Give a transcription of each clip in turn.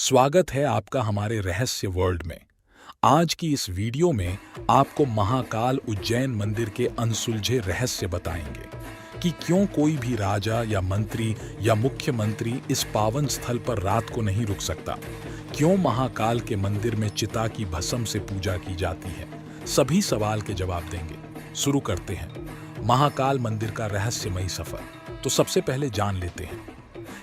स्वागत है आपका हमारे रहस्य वर्ल्ड में। आज की इस वीडियो में आपको महाकाल उज्जैन मंदिर के अनसुलझे रहस्य बताएंगे कि क्यों कोई भी राजा या मंत्री या मुख्यमंत्री इस पावन स्थल पर रात को नहीं रुक सकता, क्यों महाकाल के मंदिर में चिता की भस्म से पूजा की जाती है। सभी सवाल के जवाब देंगे। शुरू करते हैं महाकाल मंदिर का रहस्यमयी सफर। तो सबसे पहले जान लेते हैं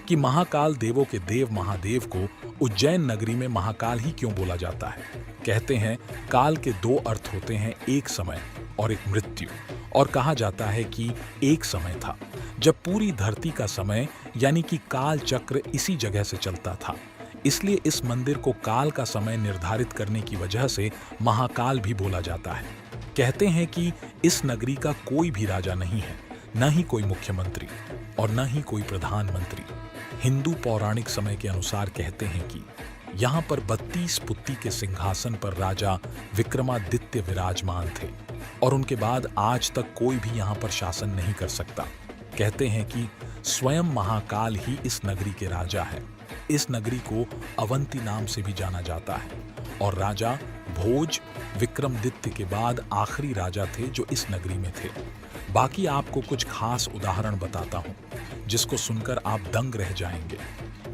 कि महाकाल देवों के देव महादेव को उज्जैन नगरी में महाकाल ही क्यों बोला जाता है। कहते हैं काल के दो अर्थ होते हैं, एक समय और एक मृत्यु। और कहा जाता है कि एक समय था जब पूरी धरती का समय यानी कि काल चक्र इसी जगह से चलता था। इसलिए इस मंदिर को काल का समय निर्धारित करने की वजह से महाकाल भी बोला जाता है। कहते हैं कि इस नगरी का कोई भी राजा नहीं है, न ही कोई मुख्यमंत्री और न ही कोई प्रधानमंत्री। हिंदू पौराणिक समय के अनुसार कहते हैं कि यहाँ पर 32 पुत्ती के सिंहासन पर राजा विक्रमादित्य विराजमान थे और उनके बाद आज तक कोई भी यहाँ पर शासन नहीं कर सकता। कहते हैं कि स्वयं महाकाल ही इस नगरी के राजा है। इस नगरी को अवंती नाम से भी जाना जाता है और राजा भोज विक्रमादित्य के बाद आखिरी राजा थे जो इस नगरी में थे। बाकी आपको कुछ खास उदाहरण बताता हूँ जिसको सुनकर आप दंग रह जाएंगे।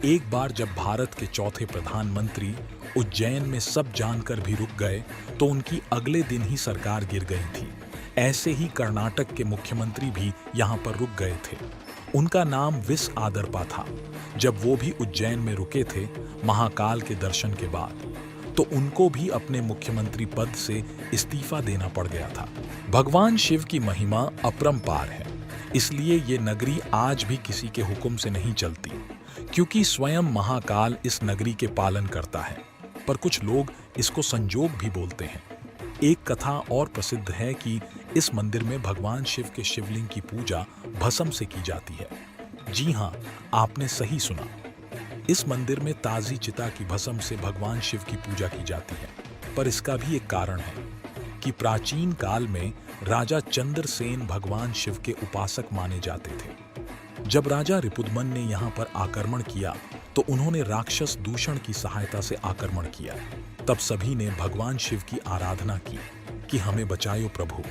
एक बार जब भारत के चौथे प्रधानमंत्री उज्जैन में सब जानकर भी रुक गए तो उनकी अगले दिन ही सरकार गिर गई थी। ऐसे ही कर्नाटक के मुख्यमंत्री भी यहाँ पर रुक गए थे। उनका नाम विस आदरपा था। जब वो भी उज्जैन में रुके थे महाकाल के दर्शन के बाद, तो उनको भी अपने मुख्यमंत्री पद से इस्तीफा देना पड़ गया था। भगवान शिव की महिमा अपरंपार है, इसलिए ये नगरी आज भी किसी के हुक्म से नहीं चलती, क्योंकि स्वयं महाकाल इस नगरी के पालन करता है। पर कुछ लोग इसको संजोग भी बोलते हैं। एक कथा और प्रसिद्ध है कि इस मंदिर में भगवान शिव के शिवलिंग की पूजा भस्म से की जाती है। जी हाँ, आपने सही सुना। इस मंदिर में ताजी चिता की भस्म से भगवान शिव की पूजा की जाती है। पर इसका भी एक कारण है कि प्राचीन काल में राजा चंद्रसेन भगवान शिव के उपासक माने जाते थे। जब राजा रिपुदमन ने यहाँ पर आक्रमण किया तो उन्होंने राक्षस दूषण की सहायता से आक्रमण किया। तब सभी ने भगवान शिव की आराधना की कि हमें बचाओ प्रभु।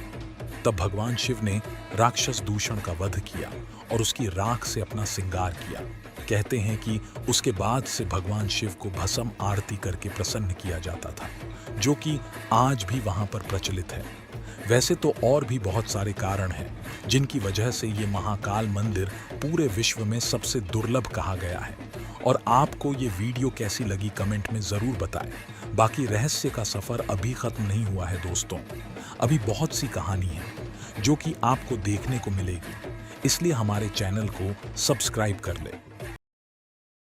तब भगवान शिव ने राक्षस दूषण का वध किया और उसकी राख से अपना श्रृंगार किया। कहते हैं कि उसके बाद से भगवान शिव को भस्म आरती करके प्रसन्न किया जाता था, जो कि आज भी वहां पर प्रचलित है। वैसे तो और भी बहुत सारे कारण हैं जिनकी वजह से ये महाकाल मंदिर पूरे विश्व में सबसे दुर्लभ कहा गया है। और आपको ये वीडियो कैसी लगी कमेंट में ज़रूर बताएं। बाकी रहस्य का सफ़र अभी ख़त्म नहीं हुआ है दोस्तों। अभी बहुत सी कहानी है जो कि आपको देखने को मिलेगी, इसलिए हमारे चैनल को सब्सक्राइब कर लें।